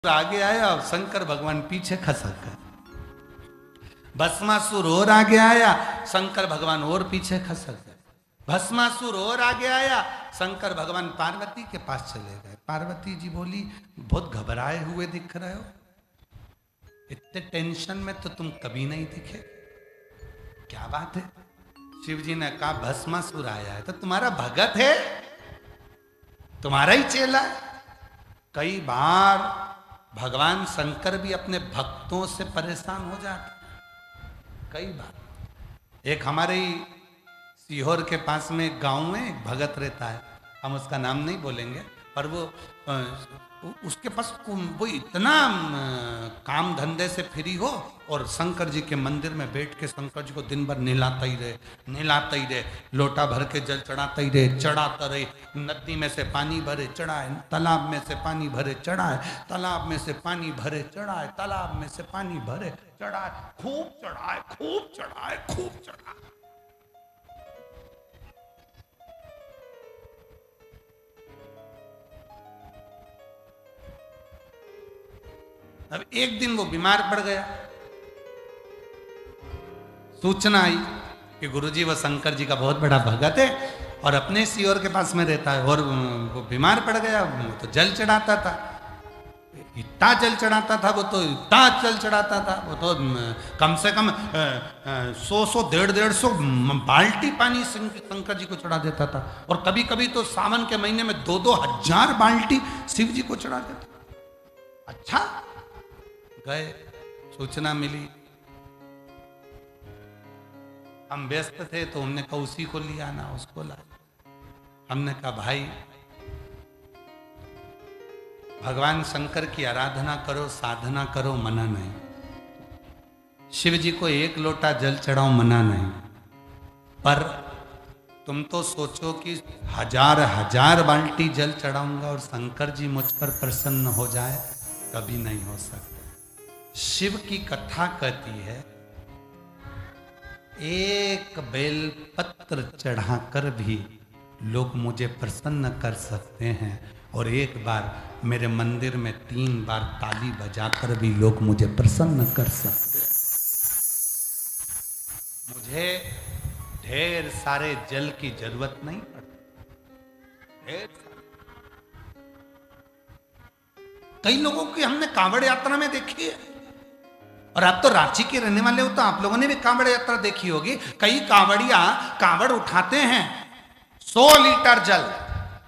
आगे आया और शंकर भगवान पीछे खसक गए। भस्मासुर और आगे आया, शंकर भगवान और पीछे खसक गए। भस्मासुर और आगे आया, शंकर भगवान पार्वती के पास चले गए। पार्वती जी बोली, बहुत घबराए हुए दिख रहे हो, इतने टेंशन में तो तुम कभी नहीं दिखे, क्या बात है? शिव जी ने कहा, भस्मासुर आया है तो तुम्हारा भगत है, तुम्हारा ही चेला है। कई बार भगवान शंकर भी अपने भक्तों से परेशान हो जाते, कई बार। एक हमारे सीहोर के पास में एक गांव में एक भगत रहता है, हम उसका नाम नहीं बोलेंगे, पर वो उसके पास वो इतना काम धंधे से फ्री हो और शंकर जी के मंदिर में बैठ के शंकर जी को दिन भर नहलाता ही रहे, लोटा भर के जल चढ़ाता ही रहे, चढ़ाता रहे। नदी में से पानी भरे चढ़ाए, तालाब में से पानी भरे चढ़ाए, तालाब में से पानी भरे चढ़ाए, तालाब में से पानी भरे चढ़ाए, खूब चढ़ाए, खूब चढ़ाए, खूब चढ़ाए। अब एक दिन वो बीमार पड़ गया, सूचना आई कि गुरुजी वो शंकर जी का बहुत बड़ा भगत है और अपने सीओर के पास में रहता है, और वो बीमार पड़ गया। वो तो जल चढ़ाता था, इतना जल चढ़ाता था, वो तो इतना जल चढ़ाता था, वो तो कम से कम 100-150 बाल्टी पानी शंकर जी को चढ़ा देता था, और कभी कभी तो सावन के महीने में 2-2 हजार बाल्टी शिव जी को चढ़ा देता। अच्छा, गए, सूचना मिली, हम व्यस्त थे तो हमने कहा उसी को लिया ना, उसको ला। हमने कहा भाई भगवान शंकर की आराधना करो, साधना करो, मना नहीं। शिव जी को 1 लोटा जल चढ़ाओ, मना नहीं, पर तुम तो सोचो कि 1000 बाल्टी जल चढ़ाऊंगा और शंकर जी मुझ पर प्रसन्न हो जाए, कभी नहीं हो सकता। शिव की कथा कहती है, एक बेल पत्र चढ़ाकर भी लोग मुझे प्रसन्न कर सकते हैं, और एक बार मेरे मंदिर में 3 बार ताली बजाकर भी लोग मुझे प्रसन्न कर सकते हैं। मुझे ढेर सारे जल की जरूरत नहीं पड़ती। कई लोगों की हमने कांवड़ यात्रा में देखी है, और आप तो रांची के रहने वाले हो तो आप लोगों ने भी कांवड़ यात्रा देखी होगी। कई कांवड़िया कांवड़ उठाते हैं, 100 लीटर जल,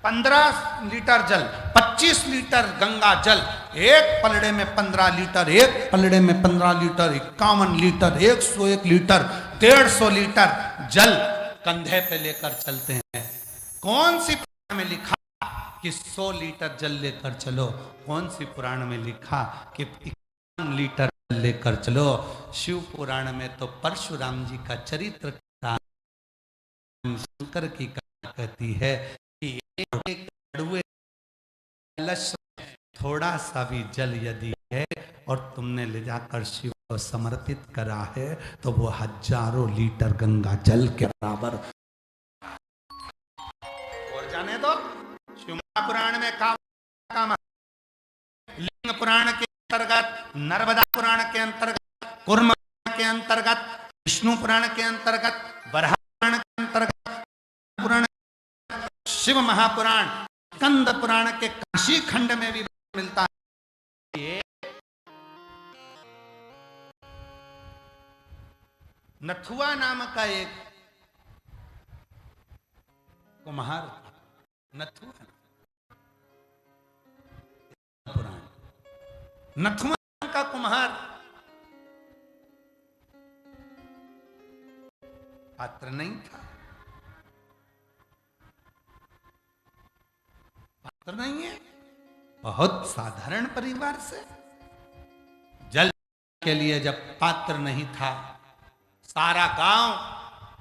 15 लीटर जल, 25 लीटर गंगा जल, एक पलड़े में 15 लीटर, एक पलड़े में 15 लीटर, 51 लीटर, 101 लीटर, 150 लीटर जल कंधे पे लेकर चलते हैं। कौन सी पुराण में लिखा कि 100 लीटर जल लेकर चलो? कौन सी पुराण में लिखा कि 51 लीटर लेकर चलो? शिव पुराण में तो परशुराम जी का चरित्र शंकर की कथा कहती है कि एक कड़ुए कलश में थोड़ा सा भी जल यदि है और तुमने ले जाकर शिव को समर्पित करा है, तो वो 1000 लीटर गंगा जल के बराबर। और जाने दो, शिव पुराण में काम, लिंग पुराण के अंतर्गत, नर्मदा पुराण के अंतर्गत, कूर्म के अंतर्गत, विष्णु पुराण के अंतर्गत, वराह पुराण के अंतर्गत, पुराण, शिव महापुराण, स्कंद पुराण के काशी खंड में भी मिलता है। नथुआ नाम का एक कुम्हार, नथुआ पुराण, नथुआ का कुम्हार पात्र नहीं था, पात्र नहीं है, बहुत साधारण परिवार से। जल के लिए जब पात्र नहीं था, सारा गांव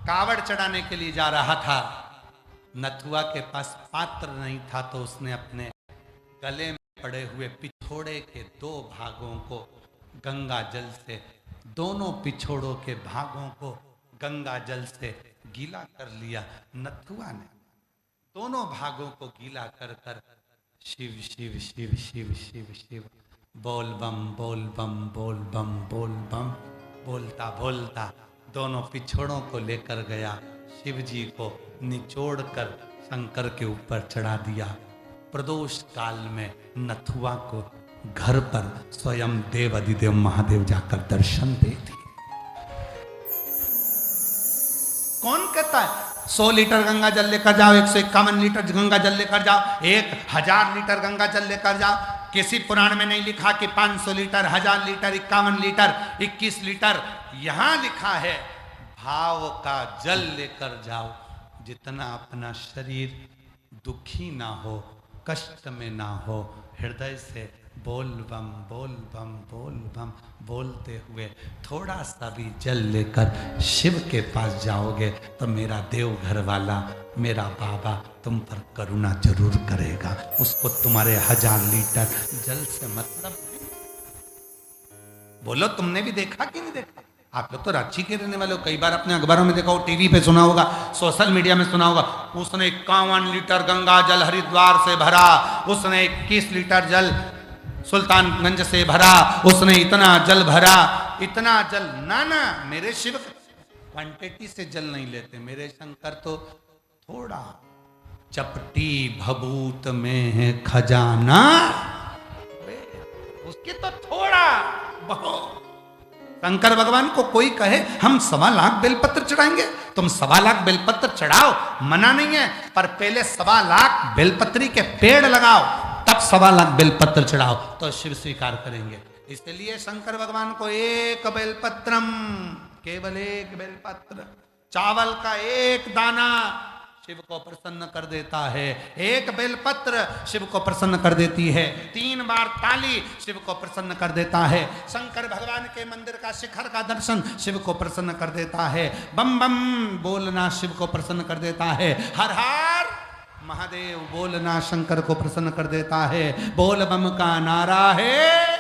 कावड़ चढ़ाने के लिए जा रहा था, नथुआ के पास पात्र नहीं था, तो उसने अपने गले में पड़े हुए पिछोड़े के 2 भागों को गंगा जल से, दोनों पिछोड़ों के भागों को गंगा जल से गीला कर लिया। नथुआ ने दोनों भागों को गीला कर कर शिव शिव शिव शिव शिव शिव बोल बम बोल बम बोल बम बोल बम। बोलता बोलता दोनों पिछोड़ों को लेकर गया, शिव जी को निचोड़ कर शंकर के ऊपर चढ़ा दिया। प्रदोष काल में नथुआ को घर पर स्वयं देव अधिदेव महादेव जाकर दर्शन दे दिए। कौन कहता है 100 लीटर गंगा जल लेकर जाओ, 151 लीटर गंगा जल लेकर जाओ, 1000 लीटर गंगा जल लेकर जाओ। किसी पुराण में नहीं लिखा कि 500 लीटर, 1000 लीटर, 51 लीटर, 21 लीटर। यहां लिखा है भाव का जल लेकर जाओ, जितना अपना शरीर दुखी ना हो, कष्ट में ना हो, हृदय से बोल बम बोल बम बोल बम बोलते हुए थोड़ा सा भी जल लेकर शिव के पास जाओगे तो मेरा देवघर वाला, मेरा बाबा तुम पर करुणा जरूर करेगा। उसको तुम्हारे 1000 लीटर जल से मतलब। बोलो, तुमने भी देखा कि नहीं देखा? आप लोग तो रांची के रहने वाले हो, कई बार अपने अखबारों में देखा हो, टीवी पे सुना होगा, सोशल मीडिया में सुना होगा। उसने 51 लीटर गंगा जल हरिद्वार से भरा, उसने 21 लीटर जल सुल्तानगंज से भरा, उसने इतना जल भरा, इतना जल। ना ना, मेरे शिव क्वांटिटी से जल नहीं लेते, मेरे शंकर तो थोड़ा। चपटी भभूत में है खजाना, उसके तो थोड़ा बहुत। शंकर भगवान को कोई कहे हम 1.25 लाख बेलपत्र चढ़ाएंगे, तुम 1.25 लाख बेलपत्र चढ़ाओ, मना नहीं है, पर पहले 1.25 लाख बेलपत्री के पेड़ लगाओ, तब 1.25 लाख बेलपत्र चढ़ाओ, तो शिव स्वीकार करेंगे। इसलिए शंकर भगवान को एक बेलपत्रम, केवल एक बेलपत्र, चावल का एक दाना शिव को प्रसन्न कर देता है। एक बेलपत्र शिव को प्रसन्न कर देती है। 3 बार ताली शिव को प्रसन्न कर देता है। शंकर भगवान के मंदिर का शिखर का दर्शन शिव को प्रसन्न कर देता है। बम बम बोलना शिव को प्रसन्न कर देता है। हर हर महादेव बोलना शंकर को प्रसन्न कर देता है। बोल बम का नारा है,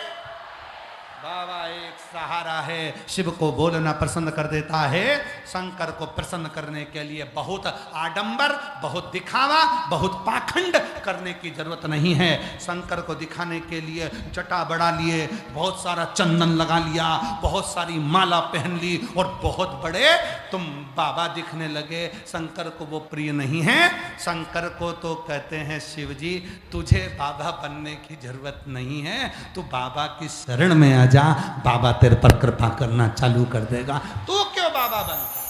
बाबा एक सहारा है, शिव को बोलना प्रसन्न कर देता है। शंकर को प्रसन्न करने के लिए बहुत आडंबर, बहुत दिखावा, बहुत पाखंड करने की जरूरत नहीं है। शंकर को दिखाने के लिए जटा बढ़ा लिए, बहुत सारा चंदन लगा लिया, बहुत सारी माला पहन ली और बहुत बड़े तुम बाबा दिखने लगे। शंकर को वो प्रिय नहीं है। शंकर को तो कहते हैं शिव जी तुझे बाबा बनने की जरूरत नहीं है, तू बाबा की शरण में आ जा, बाबा तेरे पर कृपा करना चालू कर देगा। तू क्यों बाबा बनता?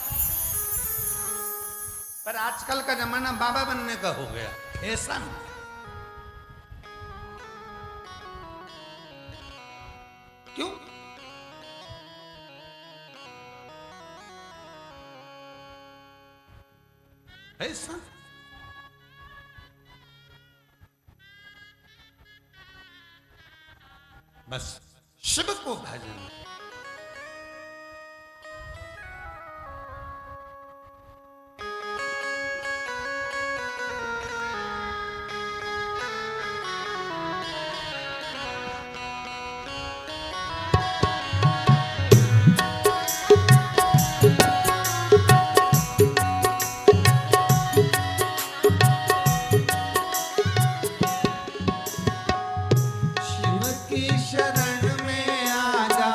पर आजकल का जमाना बाबा बनने का हो गया, ऐसा नहीं। क्यों? ऐसा बस शिव को भजन। शिव की शरण में आ जा,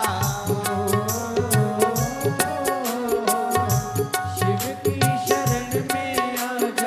भोले की शरण में आ जा,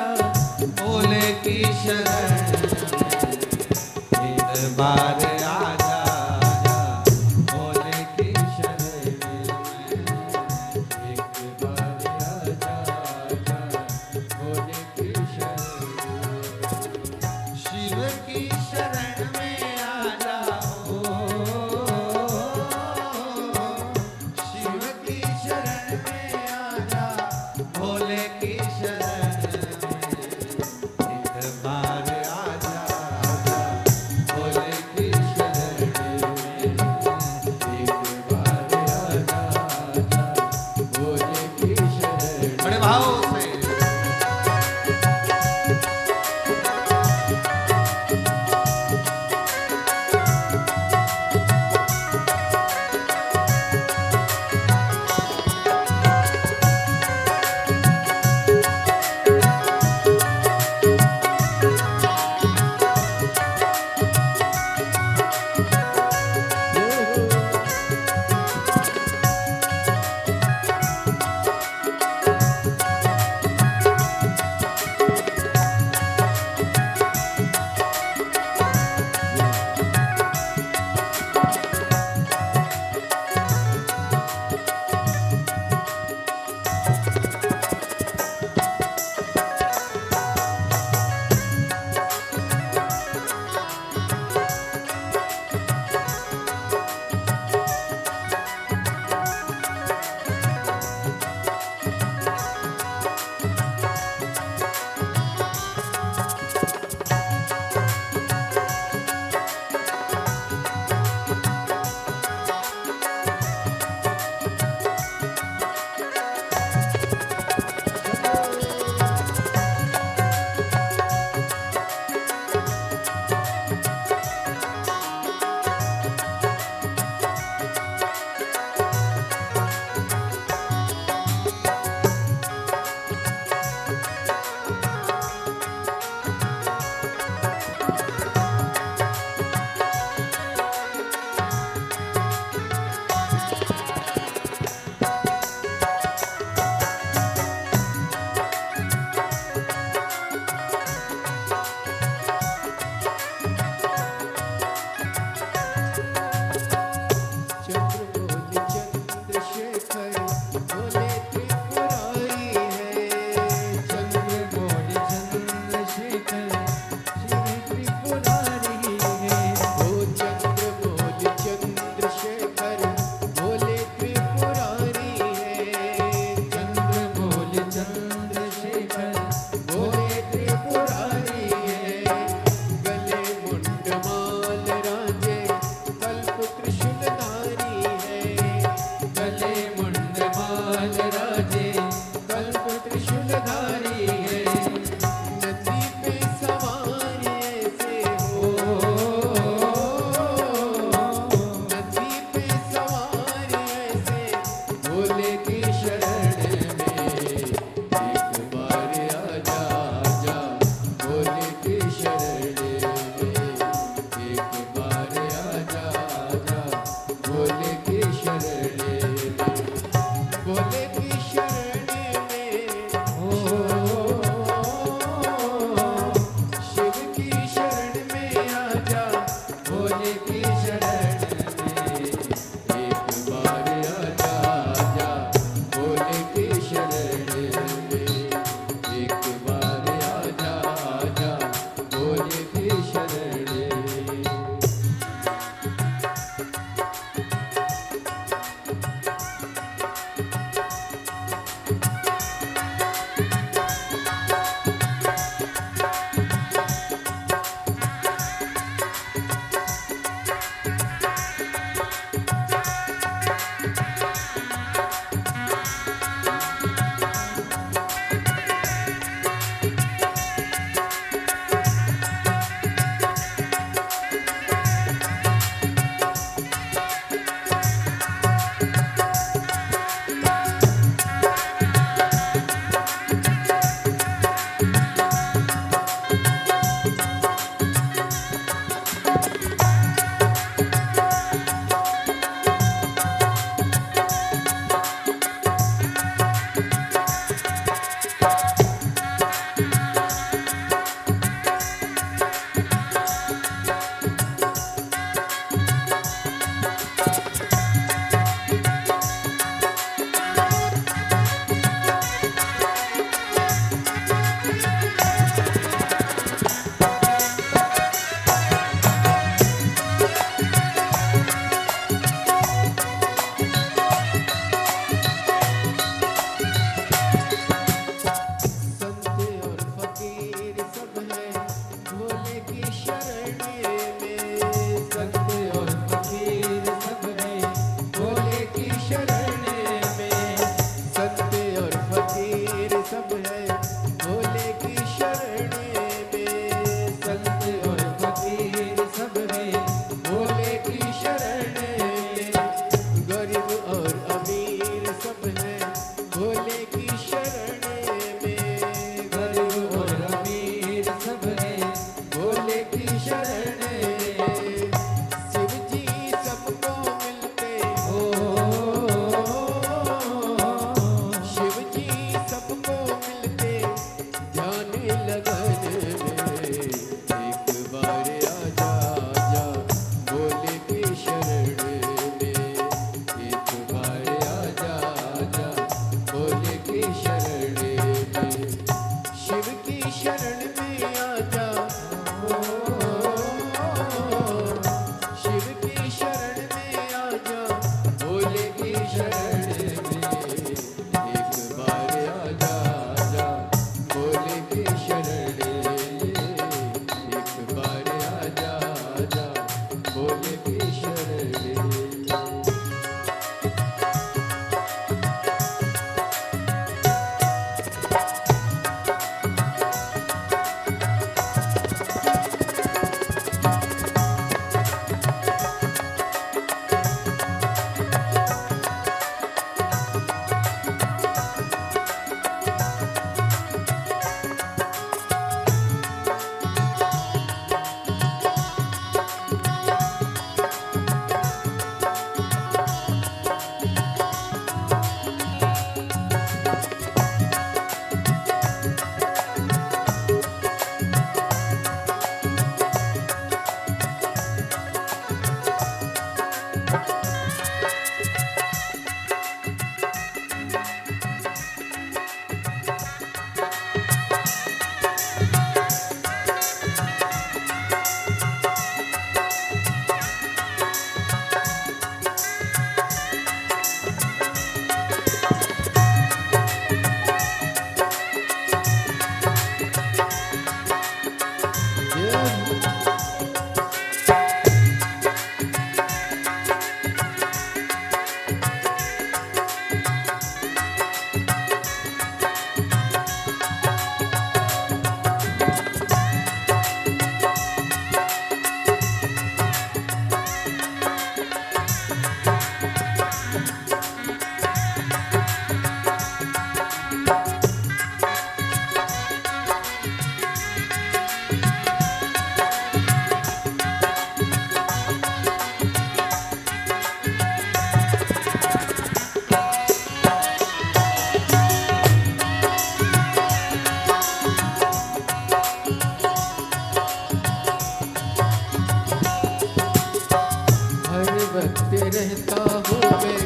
वक्त रहता हूँ मैं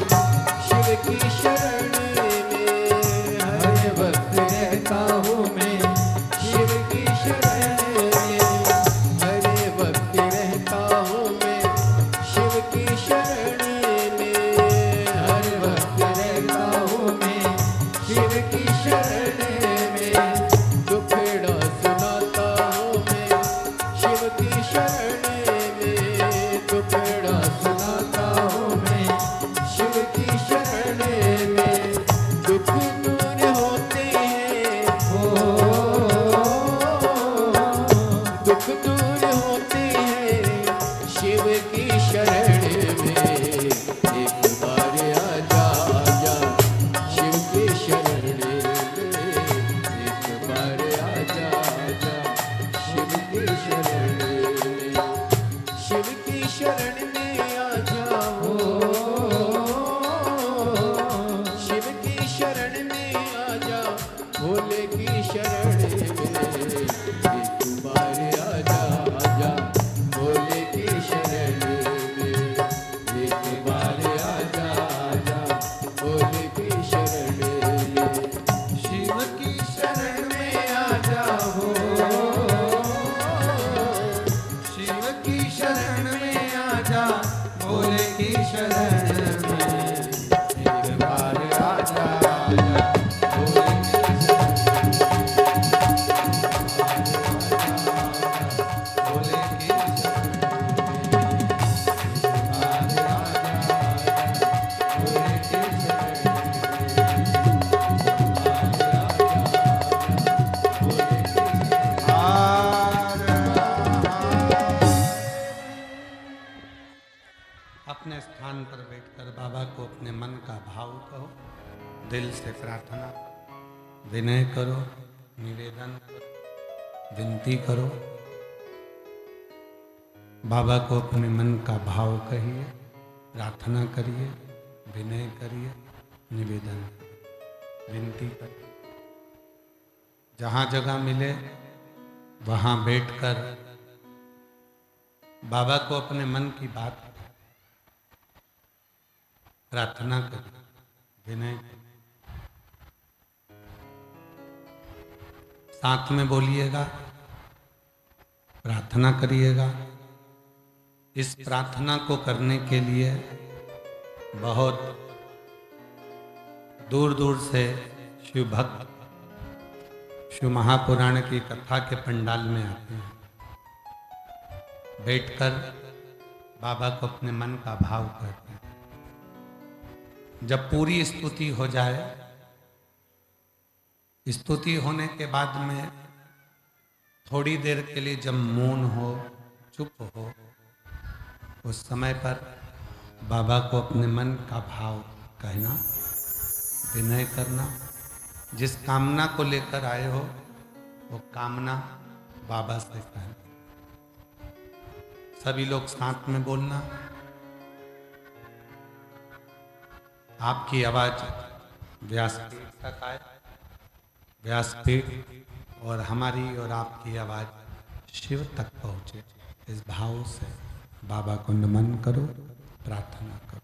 शिव की शरण में, हर वक्त रहता हूँ मैं शिव की शरण में, हर वक्त रहता हूँ मैं शिव की शरण में, हर वक्त रहता हूँ मैं शिव की शरण में, दुखड़ा सुनाता हूँ मैं शिव की शरण में, दुखड़ा सुनाता हूँ मैं शिव की शरण में, दुख दूर होते हैं हो, दुख दूर होते हैं शिव की शरण में, एक बार आजा आजा शिव की शरण में, एक बार आजा आजा शिव की शरण में, शिव की शरण में आ जाओ, शिव की शरण में आ जा, भोले की शरण में, एक बार आजा आजा भोले की शरण में, एक बार आजा आजा भोले की शरण में, शिव की शरण में आ जाओ, शिव की शरण में आ जा, भोले की शरण में, एक बार आ जा आजा भोले की शरण में, भोले की शरण में, एक बार आ जा आजा भोले की शरण अपने स्थान पर बैठकर बाबा को अपने मन का भाव कहो, दिल से प्रार्थना, विनय करो, निवेदन करो, विनती करो। बाबा को अपने मन का भाव कहिए, प्रार्थना करिए, विनय करिए, निवेदन करिए, विनती करिए। जहाँ जगह मिले वहाँ बैठकर बाबा को अपने मन की बात प्रार्थना करिए, विनय करिए। साथ में बोलिएगा, प्रार्थना करिएगा। इस प्रार्थना को करने के लिए बहुत दूर दूर से शिव भक्त शिव महापुराण की कथा के पंडाल में आते हैं। बैठकर बाबा को अपने मन का भाव करते हैं। जब पूरी स्तुति हो जाए, स्तुति होने के बाद में थोड़ी देर के लिए जब मौन हो, चुप हो, उस समय पर बाबा को अपने मन का भाव कहना, विनय करना। जिस कामना को लेकर आए हो वो कामना बाबा से कहना। सभी लोग साथ में बोलना। आपकी आवाज व्यासपीठ तक आए, व्यासपीठ और हमारी और आपकी आवाज शिव तक पहुंचे। इस भाव से बाबा को नमन करो, प्रार्थना करो।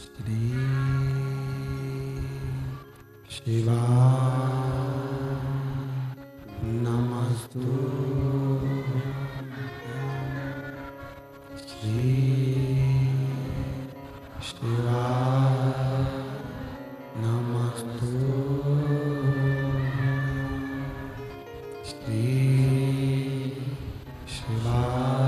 श्री शिवाय नमस्तुभ्यं। श्री शिवाय नमस्तुभ्यं। श्री शिवाय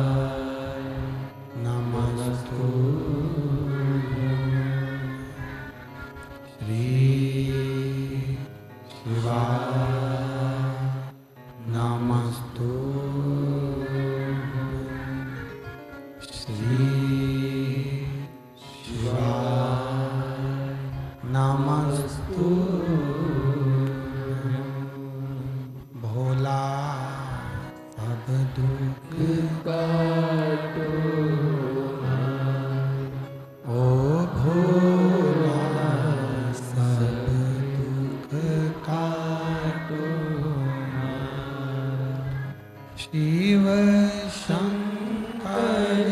शंकर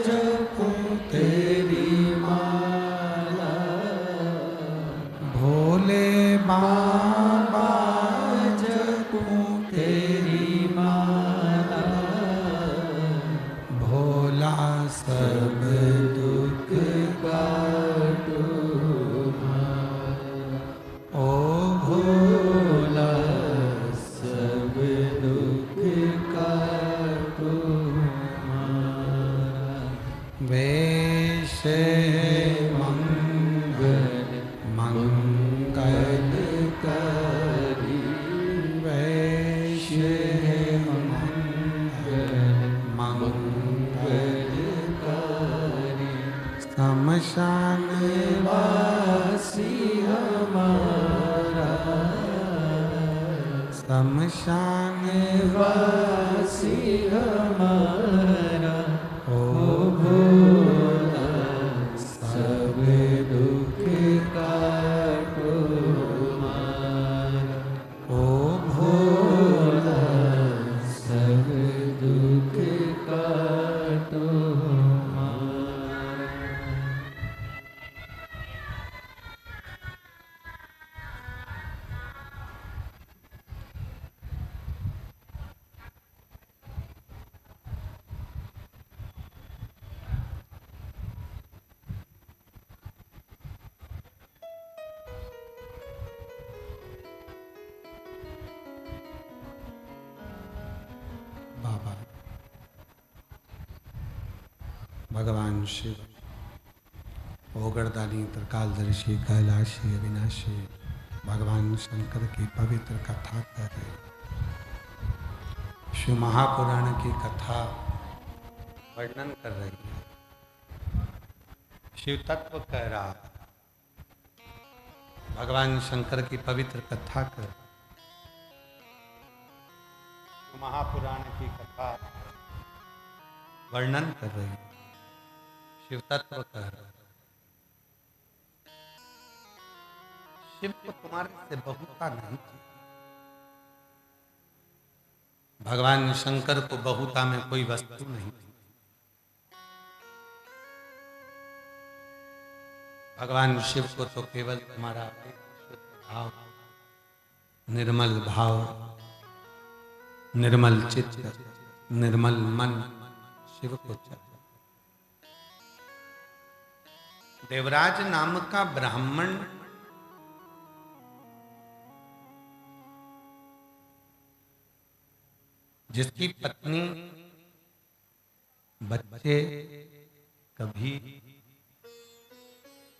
जपूं तेरी माला, भोले बाबा जपूं तेरी माला, भोला सब दुख काटो ओ भोला, सब दुख काटो वेश मंगल मंगलकारी, वैश मंगलकारी, शमशान वासी हमारा, शमशान वासी हमारा, ओ भोला सब दुख काटो हमारा, ओ भोला सब दुख काटो हमारा। बाबा भगवान शिव ओगरदानी त्रिकालदर्शी कैलाशी अविनाशी भगवान शंकर की पवित्र कथा कर रहे। शिव महापुराण की कथा वर्णन कर रही है। शिव तत्व कह रहा है। भगवान शंकर की पवित्र कथा कर, महापुराण की कथा वर्णन कर रही है। शिव तत्व कह रहा है। शिव को तुम्हारे से बहुता नहीं थी। भगवान शंकर को बहुता में कोई वस्तु नहीं थी। भगवान शिव को तो केवल तुम्हारा एक शुद्ध भाव, निर्मल भाव, निर्मल चित्त, निर्मल मन शिव को चाहिए। देवराज नाम का ब्राह्मण जिसकी पत्नी बच्चे कभी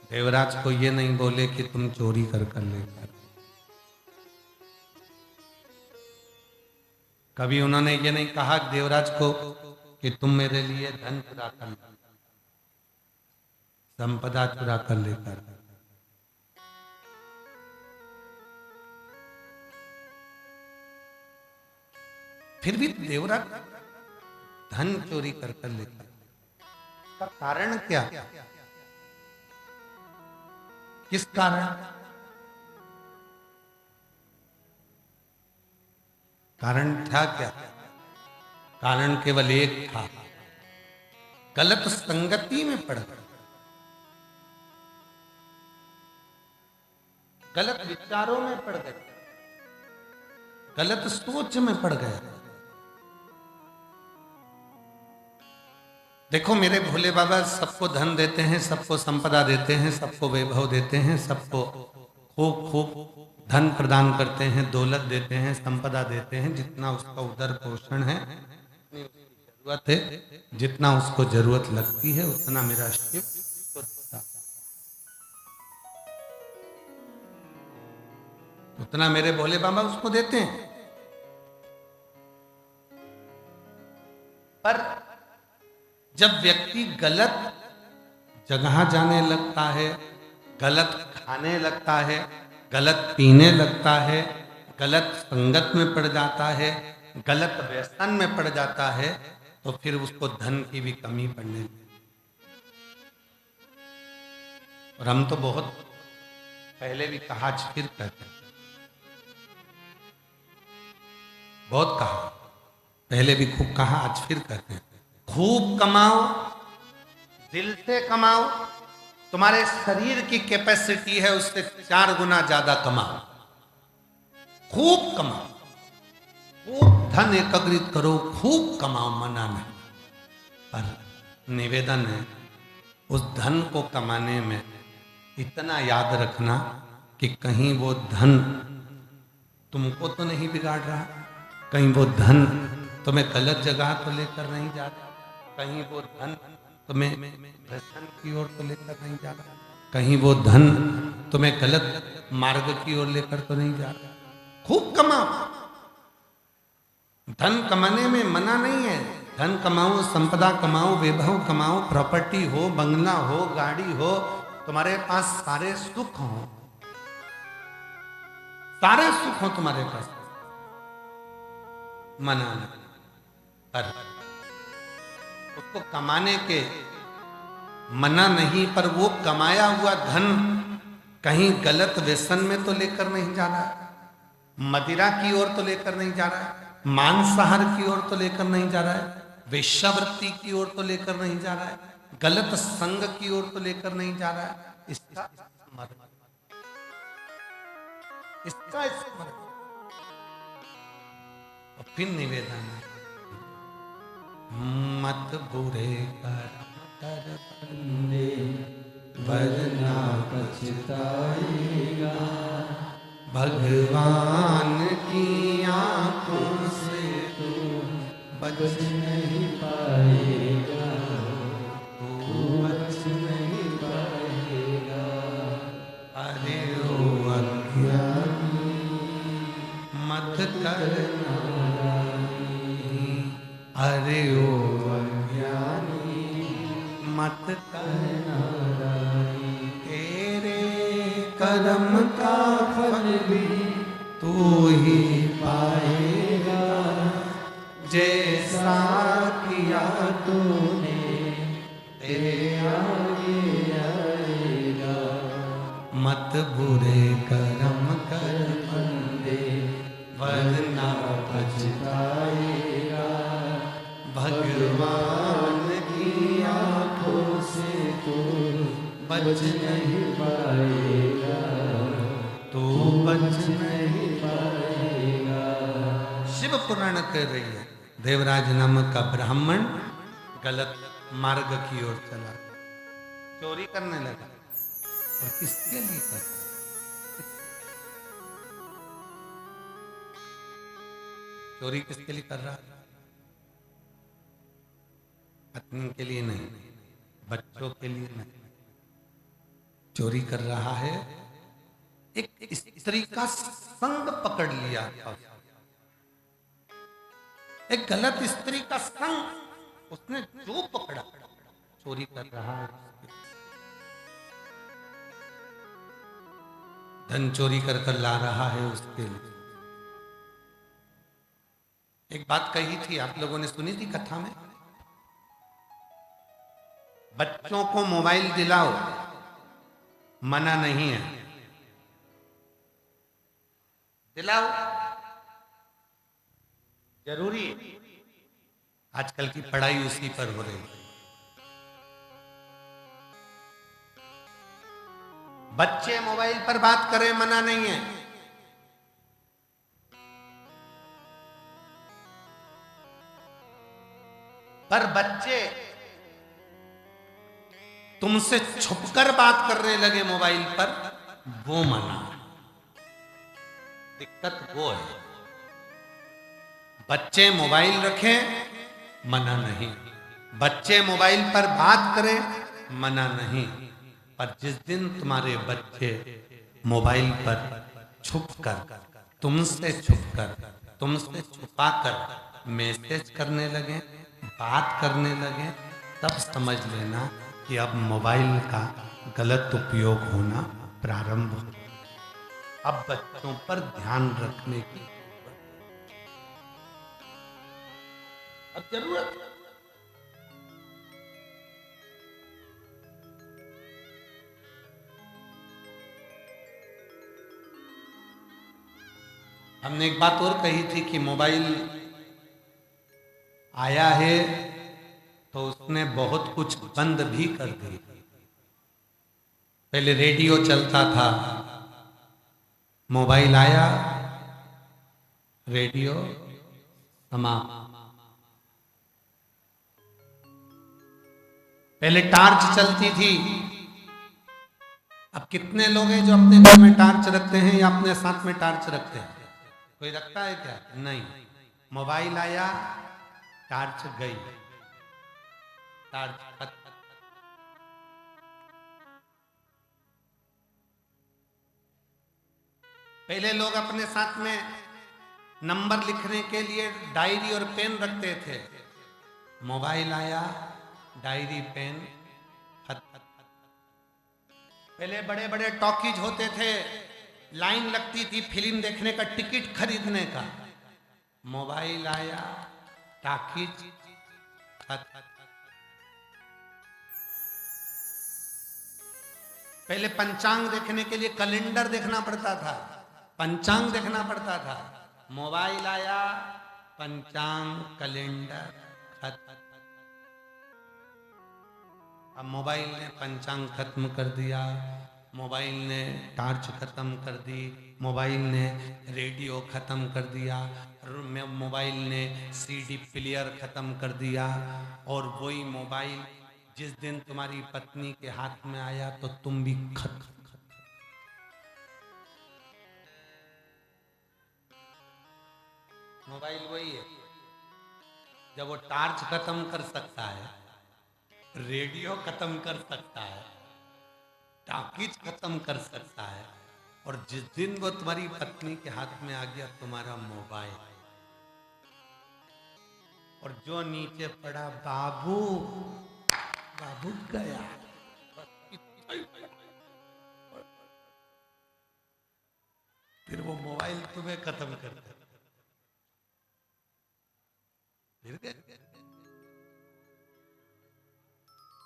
देवराज को ये नहीं बोले कि तुम चोरी कर लेकर, कभी उन्होंने ये नहीं कहा देवराज को कि तुम मेरे लिए धन चुरा कर, संपदा चुरा कर लेकर। फिर भी देवराज धन चोरी कर लेकर, का कारण क्या? किस कारण? कारण था क्या? कारण केवल एक था, गलत संगति में पड़ गए, गलत विचारों में पड़ गए, गलत सोच में पड़ गए। देखो मेरे भोले बाबा सबको धन देते हैं, सबको संपदा देते हैं, सबको वैभव देते हैं, सबको खूब खूब धन प्रदान करते हैं, दौलत देते हैं, संपदा देते हैं। जितना उसका उदर पोषण है, जरूरत है, जितना उसको जरूरत लगती है उतना मेरा शिव को देता है। उतना मेरे भोले बाबा उसको देते हैं। पर जब व्यक्ति गलत जगह जाने लगता है, गलत खाने लगता है, गलत पीने लगता है, गलत संगत में पड़ जाता है, गलत व्यसन में पड़ जाता है, तो फिर उसको धन की भी कमी पड़ने लगती। और हम तो बहुत पहले भी कहा, आज फिर कहते हैं, बहुत कहा, पहले भी खूब कहा, आज फिर कहते हैं, खूब कमाओ, दिल से कमाओ, तुम्हारे शरीर की कैपेसिटी है उससे 4 गुना ज्यादा कमाओ, खूब कमाओ, खूब धन एकत्रित करो, खूब कमाओ, मना नहीं। पर निवेदन है उस धन को कमाने में इतना याद रखना कि कहीं वो धन तुमको तो नहीं बिगाड़ रहा, कहीं वो धन तुम्हें गलत जगह तो लेकर नहीं जा रहा, कहीं वो धन तुम्हें व्यसन की ओर तो लेकर नहीं जा रहा, कहीं वो धन तुम्हें गलत मार्ग की ओर लेकर तो नहीं जा रहा। खूब कमाओ, धन कमाने में मना नहीं है, धन कमाओ, संपदा कमाओ, वैभव कमाओ, प्रॉपर्टी हो, बंगला हो, गाड़ी हो, तुम्हारे पास सारे सुख हो, सारे सुख हो तुम्हारे पास, मना नहीं। पर उसको कमाने के मना नहीं, पर वो कमाया हुआ धन कहीं गलत व्यसन में तो लेकर नहीं जा रहा है, मदिरा की ओर तो लेकर नहीं जा रहा है, मांसाहार की ओर तो लेकर नहीं जा रहा है, वेश्यावृत्ति की ओर तो लेकर नहीं जा रहा है, गलत संग की ओर तो लेकर नहीं जा रहा है। इसका स्मरण, इसका स्मरण। और फिर निवेदन है, मत बुरे कर बंदे, वरना पछताएगा, भगवान की आंखों से तू बच नहीं पाएगा, तू बच नहीं पाएगा। अरे ओ अज्ञानी मत करना, अरे ओ अज्ञानी मत करना, तेरे कर्म का फल भी तू ही पाएगा, जैसा किया तूने तेरे आगे आएगा। मत बुरे कर्म कर बंदे, वरना पछताएगा, भगवान की आंखों से तू बच नहीं पाएगा, तू बच नहीं पाएगा। शिव पुराण कह रही है, देवराज नामक का ब्राह्मण गलत मार्ग की ओर चला, चोरी करने लगा, और किसके लिए कर, चोरी किसके लिए कर रहा है? पत्नी के लिए नहीं, बच्चों के लिए नहीं, चोरी कर रहा है, एक स्त्री का संग पकड़ लिया, एक गलत स्त्री का संग उसने जो पकड़ा, चोरी कर रहा है, धन चोरी कर कर ला रहा है उसके लिए। एक बात कही थी, आप लोगों ने सुनी थी कथा में, बच्चों को मोबाइल दिलाओ, मना नहीं है, दिलाओ, जरूरी है, आजकल की पढ़ाई उसी पर हो रही है। बच्चे मोबाइल पर बात करें, मना नहीं है, पर बच्चे तुमसे छुपकर बात करने लगे मोबाइल पर, वो मना। दिक्कत वो है, बच्चे मोबाइल रखें, मना नहीं, बच्चे मोबाइल पर बात करें, मना नहीं, पर जिस दिन तुम्हारे बच्चे मोबाइल पर छुपकर, तुमसे छुपकर, तुमसे छुपाकर मैसेज करने लगे, बात करने लगे, तब समझ लेना कि अब मोबाइल का गलत उपयोग होना प्रारंभ हो। अब बच्चों पर ध्यान रखने की अब जरूरत है। हमने एक बात और कही थी कि मोबाइल आया है तो उसने बहुत कुछ बंद भी कर दी। पहले रेडियो चलता था, मोबाइल आया, रेडियो समाप्त। पहले टार्च चलती थी, अब कितने लोग हैं जो अपने घर में टार्च रखते हैं या अपने साथ में टार्च रखते हैं? कोई रखता है क्या? नहीं। मोबाइल आया, टार्च गई, टार्च खत्म। पहले लोग अपने साथ में नंबर लिखने के लिए डायरी और पेन रखते थे। मोबाइल आया, डायरी पेन खत्म। पहले बड़े बड़े टॉकीज होते थे, लाइन लगती थी फिल्म देखने का, टिकट खरीदने का। मोबाइल आया, टॉकीज खत्म। पहले पंचांग देखने के लिए कैलेंडर देखना पड़ता था, पंचांग देखना पड़ता था। मोबाइल आया, पंचांग कैलेंडर खत्म। अब मोबाइल ने पंचांग खत्म कर दिया, मोबाइल ने टार्च खत्म कर दी, मोबाइल ने रेडियो खत्म कर दिया, मोबाइल ने सीडी प्लेयर खत्म कर दिया। और वही मोबाइल जिस दिन तुम्हारी पत्नी के हाथ में आया तो तुम भी खत्म। मोबाइल वही है, जब वो टार्च खत्म कर सकता है, रेडियो खत्म कर सकता है, टॉकीज खत्म कर सकता है, और जिस दिन वो तुम्हारी पत्नी के हाथ में आ गया तुम्हारा मोबाइल, और जो नीचे पड़ा बाबू, बाबू गया, फिर वो मोबाइल तुम्हें खत्म कर दे।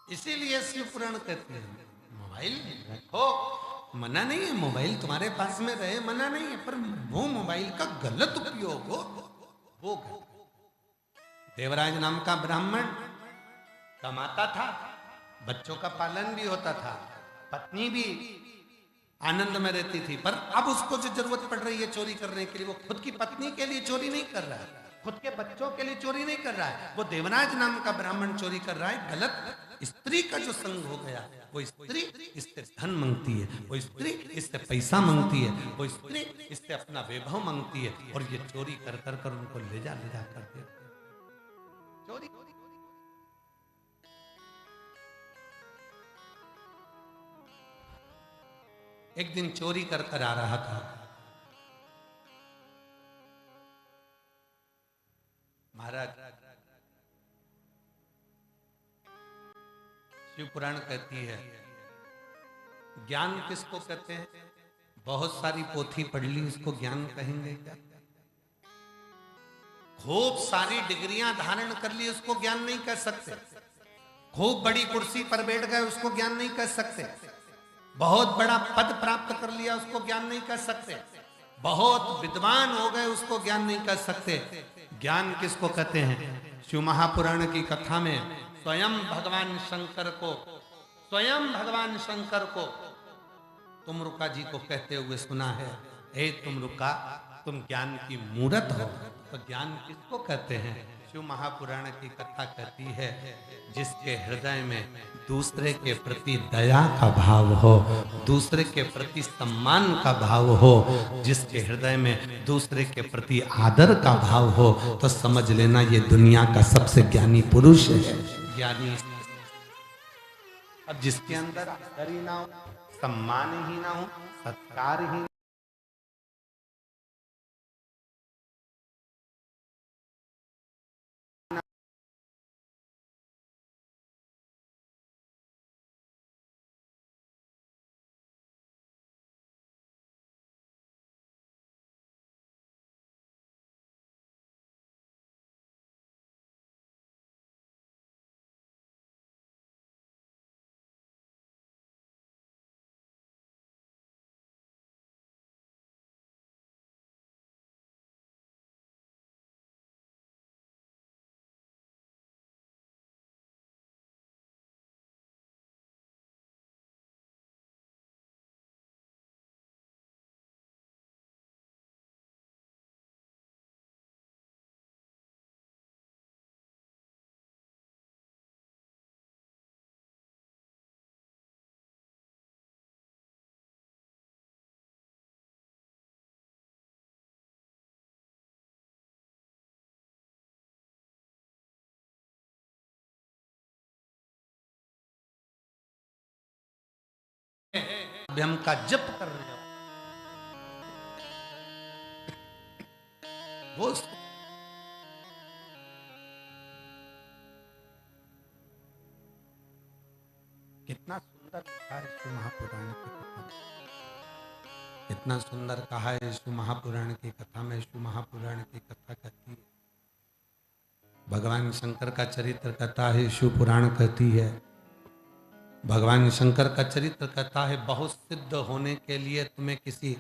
इसीलिए शिव पुराण कहते हैं मोबाइल रखो, मना नहीं है, मोबाइल तुम्हारे पास में रहे मना नहीं है, पर वो मोबाइल का गलत उपयोग हो वो गलत। देवराज नाम का ब्राह्मण कमाता था, बच्चों का पालन भी होता था, पत्नी भी आनंद में रहती थी, पर अब उसको जो जरूरत पड़ रही है चोरी करने के लिए, वो खुद की पत्नी के लिए चोरी नहीं कर रहा है, खुद के बच्चों के लिए चोरी नहीं कर रहा है, वो देवराज नाम का ब्राह्मण चोरी कर रहा है। गलत स्त्री का जो संग हो गया, वो स्त्री इससे धन मांगती है, वो स्त्री इससे पैसा मांगती है, वो स्त्री इससे अपना वैभव मांगती है, और ये चोरी कर कर कर उनको ले जा कर दे चोरी। एक दिन चोरी कर कर आ रहा था, महाराज शिव पुराण कहती है ज्ञान किसको कहते हैं? बहुत सारी पोथी पढ़ ली उसको ज्ञान कहेंगे क्या? खूब सारी डिग्रियां धारण कर ली उसको ज्ञान नहीं कह सकते, खूब बड़ी कुर्सी पर बैठ गए उसको ज्ञान नहीं कह सकते, बहुत बड़ा पद प्राप्त कर लिया उसको ज्ञान नहीं कह सकते, बहुत विद्वान हो गए उसको ज्ञान नहीं कह सकते। ज्ञान किसको कहते हैं? शिव महापुराण की कथा में स्वयं भगवान शंकर को तुमरुका जी को कहते हुए सुना है, हे तुमरुका तुम ज्ञान की मूरत हो। तो ज्ञान किसको कहते हैं? शिव महापुराण की कथा कहती है जिसके हृदय में दूसरे के प्रति दया का भाव हो, दूसरे के प्रति सम्मान का भाव हो, जिसके हृदय में दूसरे के प्रति आदर का भाव हो, तो समझ लेना ये दुनिया का सबसे ज्ञानी पुरुष है, ज्ञानी। अब जिसके अंदर आदर ही ना हो, सम्मान ही ना हो, सत्कार ही अभ्यम का जप कर रहे हो, वो कितना सुंदर लिखा है शिव महापुराण की कथा में, कितना सुंदर कहा है शिव महापुराण की कथा में। शिव महापुराण की कथा कहती है, भगवान शंकर का चरित्र कथा है, शिव पुराण कहती है। भगवान शंकर का चरित्र कहता है, बहुत सिद्ध होने के लिए तुम्हें किसी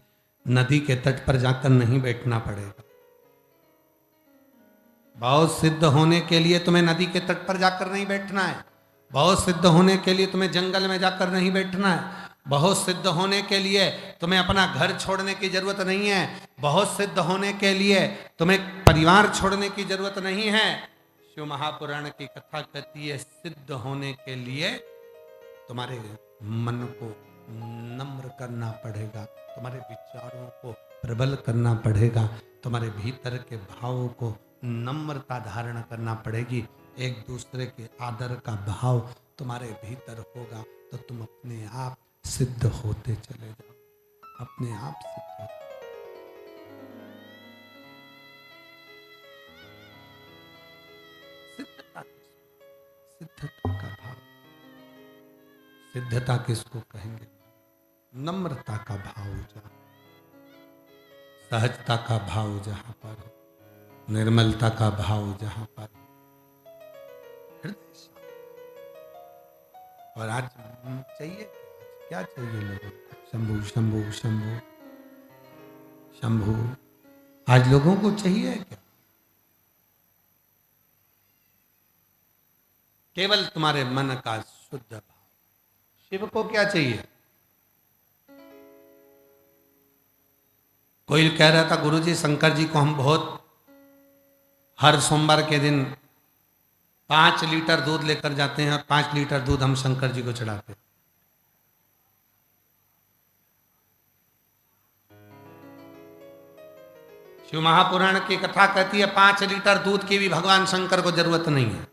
नदी के तट पर जाकर नहीं बैठना पड़ेगा। बहुत सिद्ध होने के लिए तुम्हें नदी के तट पर जाकर नहीं बैठना है। बहुत सिद्ध होने के लिए तुम्हें जंगल में जाकर नहीं बैठना है। बहुत सिद्ध होने के लिए तुम्हें अपना घर छोड़ने की जरूरत नहीं है। बहुत सिद्ध होने के लिए तुम्हें परिवार छोड़ने की जरूरत नहीं है। शिव महापुराण की कथा कहती है, सिद्ध होने के लिए तुम्हारे मन को नम्र करना पड़ेगा, तुम्हारे विचारों को प्रबल करना पड़ेगा, तुम्हारे भीतर के भावों को नम्रता धारण करना पड़ेगी। एक दूसरे के आदर का भाव तुम्हारे भीतर होगा तो तुम अपने आप सिद्ध होते चले जाओ, अपने आप सिद्ध हो। सिद्धता का भाव, सिद्धता किसको कहेंगे? नम्रता का भाव जहां, सहजता का भाव जहां पर हो, निर्मलता का भाव जहां पर हो, और आज चाहिए क्या चाहिए लोगों को? शंभु शंभु शंभु शंभु। आज लोगों को चाहिए क्या? केवल तुम्हारे मन का शुद्ध भाव। शिव को क्या चाहिए? कोई कह रहा था, गुरुजी शंकर जी को हम बहुत हर सोमवार के दिन 5 लीटर दूध लेकर जाते हैं और 5 लीटर दूध हम शंकर जी को चढ़ाते हैं। शिव महापुराण की कथा कहती है, 5 लीटर दूध की भी भगवान शंकर को जरूरत नहीं है।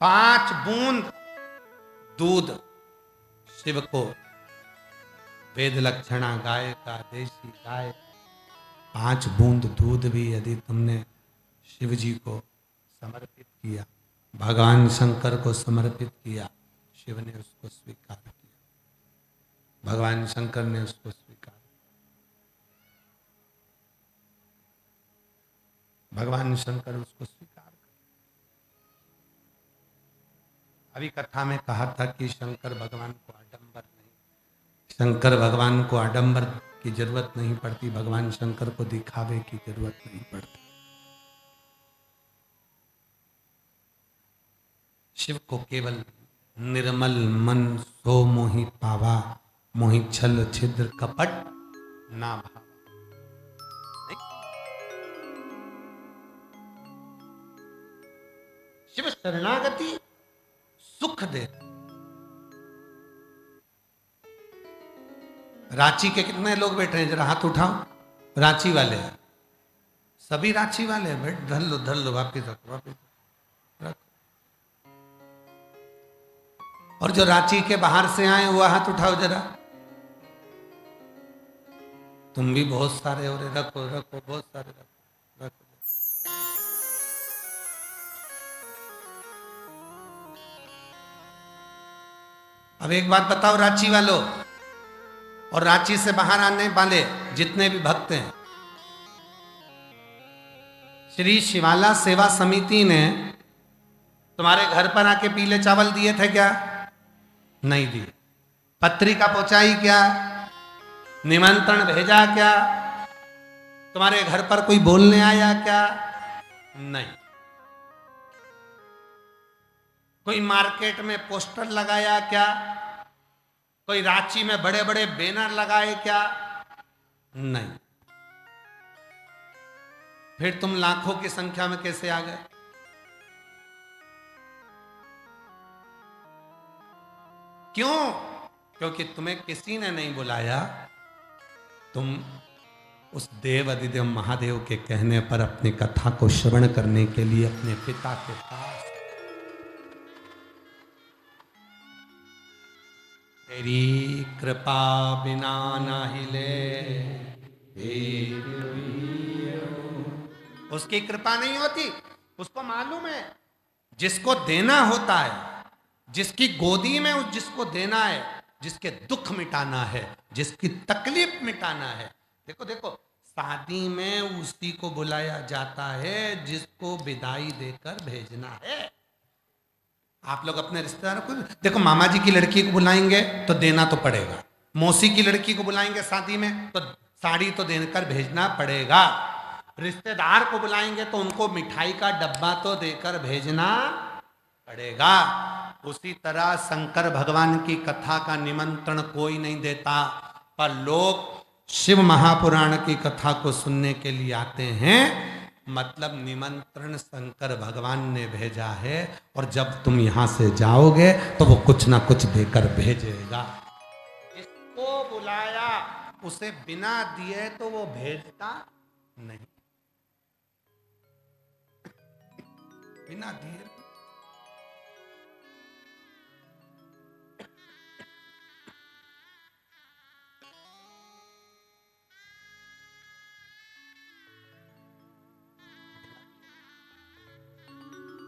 5 बूंद दूध शिव को, वेद लक्षणा गाय का, देसी गाय, 5 बूंद दूध भी यदि तुमने शिव जी को समर्पित किया, भगवान शंकर को समर्पित किया, शिव ने उसको स्वीकार किया, भगवान शंकर ने उसको स्वीकार, भगवान शंकर उसको स्वीकार कर। अभी कथा में कहा था कि शंकर भगवान को आडंबर नहीं, शंकर भगवान को आडंबर की जरूरत नहीं पड़ती, भगवान शंकर को दिखावे की जरूरत नहीं पड़ती। शिव को केवल निर्मल मन सो मोहि पावा, मोहि छल छिद्र कपट ना भावा। शिव शरणागति सुख दे। रांची के कितने लोग बैठे हैं? जरा हाथ उठाओ। रांची वाले हैं, सभी रांची वाले हैं। बैठ, धर लो, वापिस रखो, वापिस रखो। और जो रांची के बाहर से आए वो हाथ उठाओ जरा। तुम भी बहुत सारे हो रहे, रखो रखो, बहुत सारे रखो रखो। अब एक बात बताओ रांची वालों और रांची से बाहर आने वाले जितने भी भक्त हैं, श्री शिवाला सेवा समिति ने तुम्हारे घर पर आके पीले चावल दिए थे क्या? नहीं दिए। पत्रिका पहुंचाई क्या? निमंत्रण भेजा क्या? तुम्हारे घर पर कोई बोलने आया क्या? नहीं। कोई मार्केट में पोस्टर लगाया क्या? कोई रांची में बड़े बड़े बैनर लगाए क्या? नहीं। फिर तुम लाखों की संख्या में कैसे आ गए? क्यों? क्योंकि तुम्हें किसी ने नहीं बुलाया। तुम उस देव अधिदेव महादेव के कहने पर अपनी कथा को श्रवण करने के लिए अपने पिता के पास, तेरी कृपा बिना ना हिले, उसकी कृपा नहीं होती। उसको मालूम है जिसको देना होता है, जिसकी गोदी में जिसको देना है, जिसके दुख मिटाना है, जिसकी तकलीफ मिटाना है। देखो देखो, शादी में उसी को बुलाया जाता है जिसको विदाई देकर भेजना है। आप लोग अपने रिश्तेदारों को देखो, मामा जी की लड़की को बुलाएंगे तो देना तो पड़ेगा, मौसी की लड़की को बुलाएंगे शादी में तो साड़ी तो देकर भेजना पड़ेगा, रिश्तेदार को बुलाएंगे तो उनको मिठाई का डब्बा तो देकर भेजना पड़ेगा। उसी तरह शंकर भगवान की कथा का निमंत्रण कोई नहीं देता, पर लोग शिव महापुराण की कथा को सुनने के लिए आते हैं। मतलब निमंत्रण शंकर भगवान ने भेजा है, और जब तुम यहां से जाओगे तो वो कुछ ना कुछ देकर भेजेगा। इसको बुलाया, उसे बिना दिए तो वो भेजता नहीं, बिना दिए।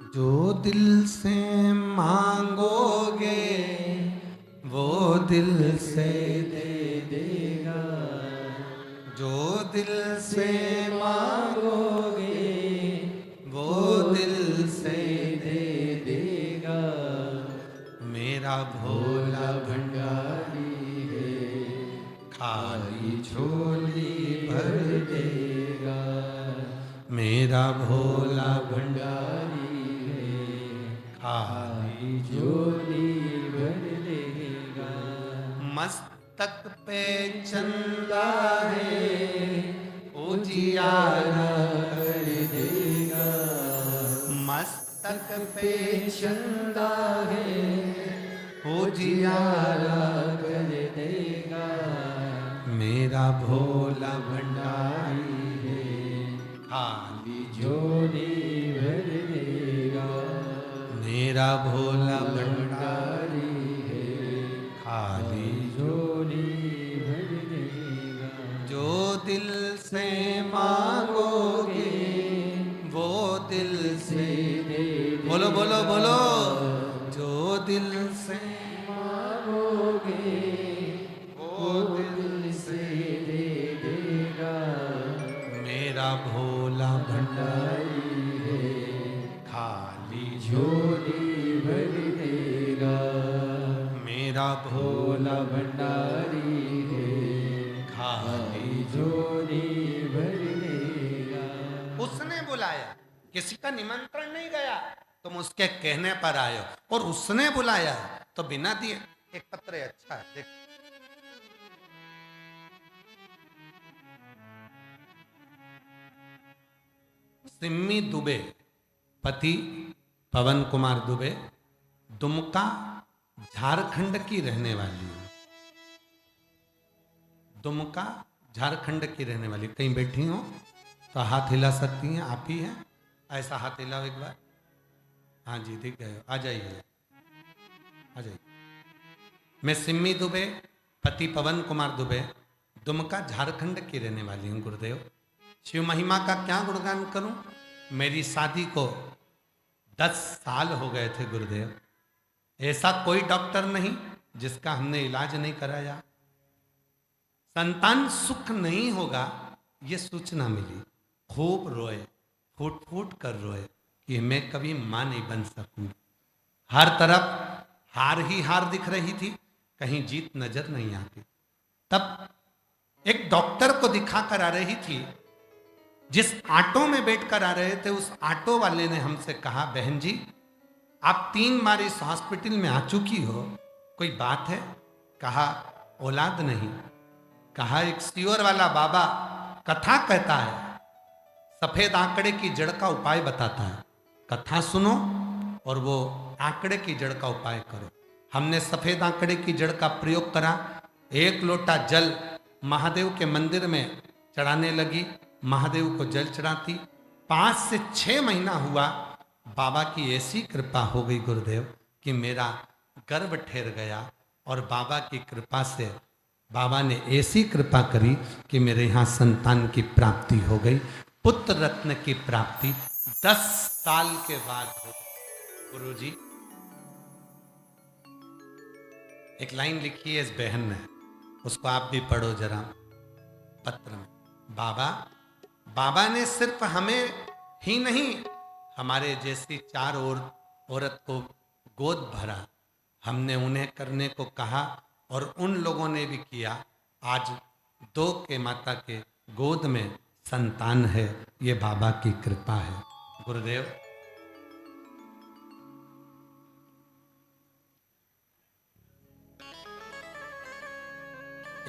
जो दिल से मांगोगे वो दिल से दे देगा, जो दिल से मांगोगे वो दिल से दे देगा। मेरा भोला भंडारी है, खाली झोली भर देगा। मेरा भोला भंडारी खाली झोली भर देगा। मस्तक पे चंदा है उजियारा कर देगा, मस्तक पे चंदा है उजियारा कर देगा। मेरा भोला भंडारी है, खाली झोली भर देगा। मेरा भोला भंडारी है, खाली झोली भर देगा। जो दिल से मांगोगे वो दिल से दे देगा। बोलो बोलो बोलो, जो दिल से मांगोगे वो दिल से दे देगा। मेरा भोला भंडारी है, खाली झोली भर देगा। मेरा भोला भंडारी है, खाली झोली भर देगा। उसने बुलाया, किसी का निमंत्रण नहीं गया, तुम उसके कहने पर आए हो, और उसने बुलाया तो बिना दिए। एक पत्र है, अच्छा है, देख। सिम्मी दुबे, पति पवन कुमार दुबे, दुमका झारखंड की रहने वाली है। दुमका झारखंड की रहने वाली। कहीं बैठी हो तो हाथ हिला सकती हैं, आप ही हैं, ऐसा हाथ हिलाओ एक बार। हाँ जी, दिख गए, आ जाइए आ जाइए। मैं सिम्मी दुबे, पति पवन कुमार दुबे, दुमका झारखंड की रहने वाली हूँ गुरुदेव। शिव महिमा का क्या गुणगान करूं। मेरी शादी को 10 साल हो गए थे गुरुदेव। ऐसा कोई डॉक्टर नहीं जिसका हमने इलाज नहीं कराया। संतान सुख नहीं होगा ये सूचना मिली, खूब रोए, फूट फूट कर रोए कि मैं कभी मां नहीं बन सकूंगी। हर तरफ हार ही हार दिख रही थी, कहीं जीत नजर नहीं आती। तब एक डॉक्टर को दिखा कर आ रही थी, जिस ऑटो में बैठकर आ रहे थे उस ऑटो वाले ने हमसे कहा, बहन जी आप 3 बार इस हॉस्पिटल में आ चुकी हो, कोई बात है? कहा औलाद नहीं। कहा एक सियोर वाला बाबा कथा कहता है, सफेद आंकड़े की जड़ का उपाय बताता है, कथा सुनो और वो आंकड़े की जड़ का उपाय करो। हमने सफेद आंकड़े की जड़ का प्रयोग करा। 1 लोटा जल महादेव के मंदिर में चढ़ाने लगी, महादेव को जल चढ़ाती। 5 से 6 महीना हुआ, बाबा की ऐसी कृपा हो गई गुरुदेव कि मेरा गर्भ ठहर गया और बाबा की कृपा से बाबा ने ऐसी कृपा करी कि मेरे यहाँ संतान की प्राप्ति हो गई। पुत्र रत्न की प्राप्ति 10 साल के बाद हो गई। गुरुजी एक लाइन लिखी है इस बहन ने, उसको आप भी पढ़ो जरा पत्र में। बाबा ने सिर्फ हमें ही नहीं, हमारे जैसी 4 औरत को गोद भरा। हमने उन्हें करने को कहा और उन लोगों ने भी किया। आज 2 के माता के गोद में संतान है। ये बाबा की कृपा है। गुरुदेव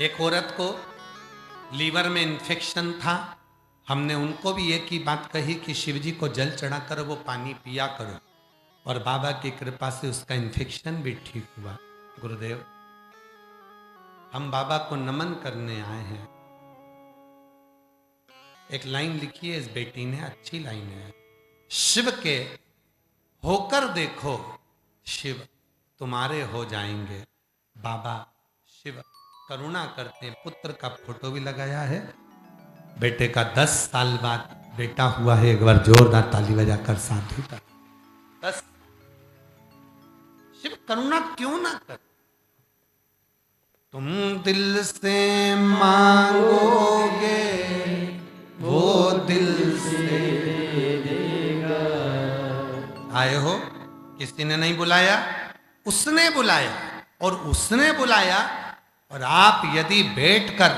एक औरत को लीवर में इन्फेक्शन था। हमने उनको भी एक ही बात कही कि शिवजी को जल चढ़ा कर वो पानी पिया करो, और बाबा की कृपा से उसका इन्फेक्शन भी ठीक हुआ। गुरुदेव हम बाबा को नमन करने आए हैं। एक लाइन लिखी है इस बेटी ने, अच्छी लाइन है। शिव के होकर देखो, शिव तुम्हारे हो जाएंगे। बाबा शिव करुणा करते हैं। पुत्र का फोटो भी लगाया है। बेटे का 10 साल बाद बेटा हुआ है। एक बार जोरदार ताली बजाकर साधु का 10। शिव करुणा क्यों ना कर। तुम दिल से मांगोगे वो दिल से देगा। आए हो, किसी ने नहीं बुलाया, उसने बुलाया। और उसने बुलाया और आप यदि बैठकर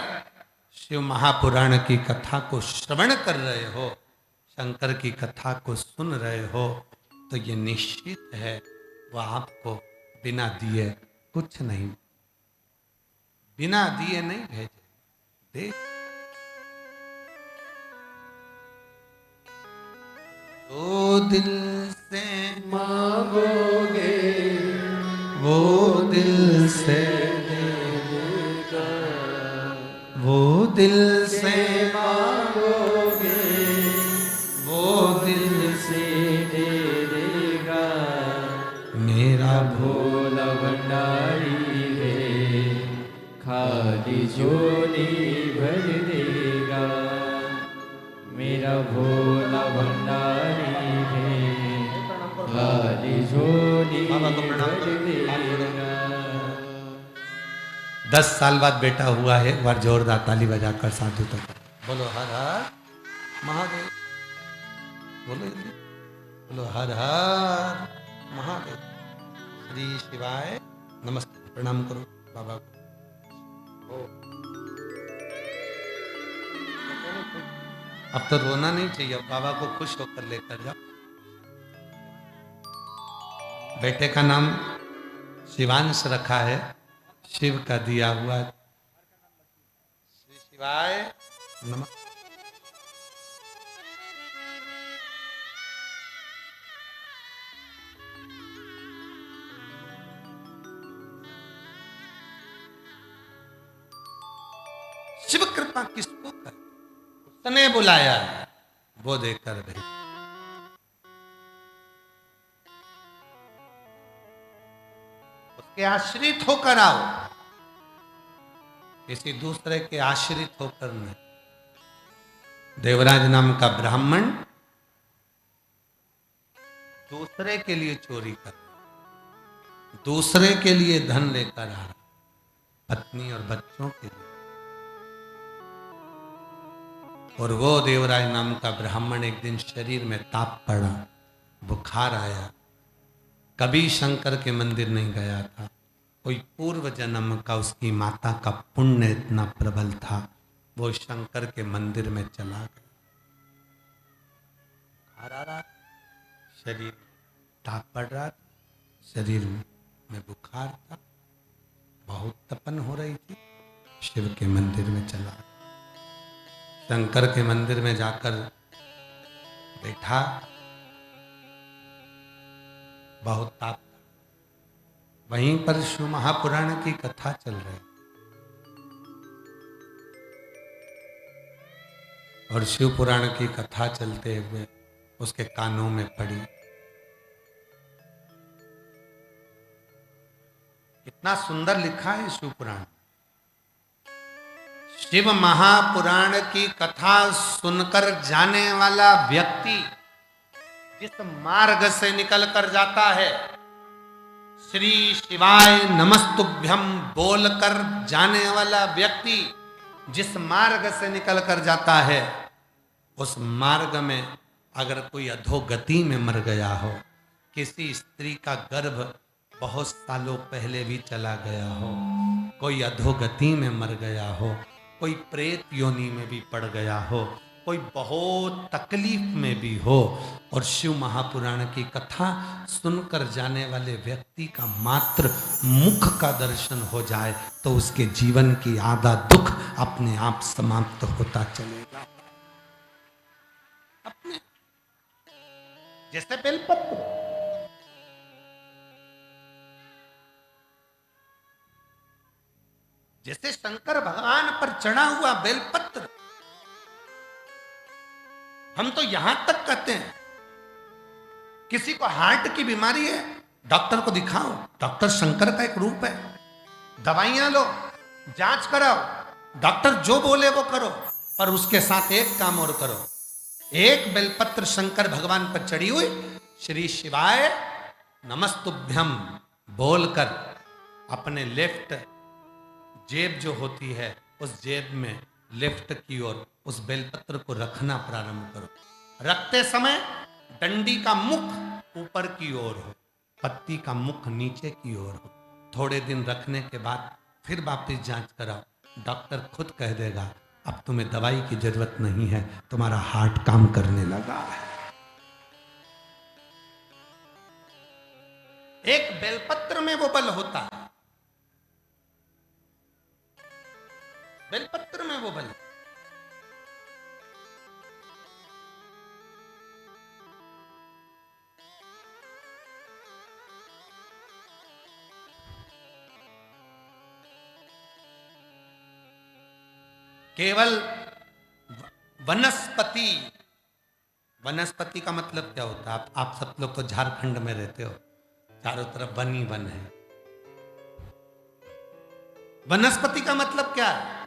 शिव महापुराण की कथा को श्रवण कर रहे हो, शंकर की कथा को सुन रहे हो, तो ये निश्चित है वह आपको बिना दिए कुछ नहीं, बिना दिए नहीं भेजे। दे तो दिल से मांगोगे वो दिल से देगा। वो दिल से मांगोगे वो दिल से दे देगा। मेरा भोला भंडारी है, खाली झोली भर देगा। मेरा भोला भंडारी है, खाली झोली बाबा को प्रणाम भर देगा। 10 साल बाद बेटा हुआ है। एक बार जोरदार ताली बजाकर साधु तक बोलो हर हर महादेव। बोलो जल्दी। बोलो हर हर महादेव। श्री शिवाय नमस्ते। प्रणाम करो बाबा को। अब तो रोना नहीं चाहिए, अब बाबा को खुश होकर लेकर जाओ। बेटे का नाम शिवांश रखा है, शिव का दिया हुआ। श्री शिवाय नमः। शिव कृपा किसको कर, उसने बुलाया वो देकर भेज। उसके आश्रित होकर आओ, किसी दूसरे के आश्रित होकर नहीं। देवराज नाम का ब्राह्मण दूसरे के लिए चोरी कर, दूसरे के लिए धन लेकर आ रहा, पत्नी और बच्चों के लिए। और वो देवराज नाम का ब्राह्मण एक दिन शरीर में ताप पड़ा, बुखार आया। कभी शंकर के मंदिर नहीं गया था। कोई पूर्व जन्म का उसकी माता का पुण्य इतना प्रबल था, वो शंकर के मंदिर में चला गया। बुखार आ रहा, शरीर ताप पड़ रहा, शरीर में बुखार था, बहुत तपन हो रही थी। शिव के मंदिर में चला, शंकर के मंदिर में जाकर बैठा, बहुत ताप था। वहीं पर शिव महापुराण की कथा चल रही और शिव पुराण की कथा चलते हुए उसके कानों में पड़ी। कितना सुंदर लिखा है शिव पुराण। शिव महापुराण की कथा सुनकर जाने वाला व्यक्ति जिस मार्ग से निकल कर जाता है, श्री शिवाय नमस्तुभ्यम बोलकर जाने वाला व्यक्ति जिस मार्ग से निकल कर जाता है, उस मार्ग में अगर कोई अधोगति में मर गया हो, किसी स्त्री का गर्भ बहुत सालों पहले भी चला गया हो, कोई अधोगति में मर गया हो, कोई प्रेत योनि में भी पड़ गया हो, कोई बहुत तकलीफ में भी हो, और शिव महापुराण की कथा सुनकर जाने वाले व्यक्ति का मात्र मुख का दर्शन हो जाए तो उसके जीवन की आधा दुख अपने आप समाप्त होता चलेगा। अपने जैसे बेलपत्र, जैसे शंकर भगवान पर चढ़ा हुआ बेलपत्र, हम तो यहां तक कहते हैं किसी को हार्ट की बीमारी है, डॉक्टर को दिखाओ, डॉक्टर शंकर का एक रूप है। दवाइयां लो, जांच कराओ, डॉक्टर जो बोले वो करो, पर उसके साथ एक काम और करो, एक बेलपत्र शंकर भगवान पर चढ़ी हुई श्री शिवाय नमस्तुभ्यम बोलकर अपने लेफ्ट जेब जो होती है उस जेब में लेफ्ट की ओर उस बेलपत्र को रखना प्रारंभ करो। रखते समय डंडी का मुख ऊपर की ओर हो, पत्ती का मुख नीचे की ओर हो। थोड़े दिन रखने के बाद फिर वापस जांच कराओ, डॉक्टर खुद कह देगा अब तुम्हें दवाई की जरूरत नहीं है, तुम्हारा हार्ट काम करने लगा है। एक बेलपत्र में वो बल होता है, बेलपत्र में वो बल। केवल वनस्पति, वनस्पति का मतलब क्या होता है? आप सब लोग तो झारखंड में रहते हो, चारों तरफ वन ही वन है। वनस्पति का मतलब क्या है?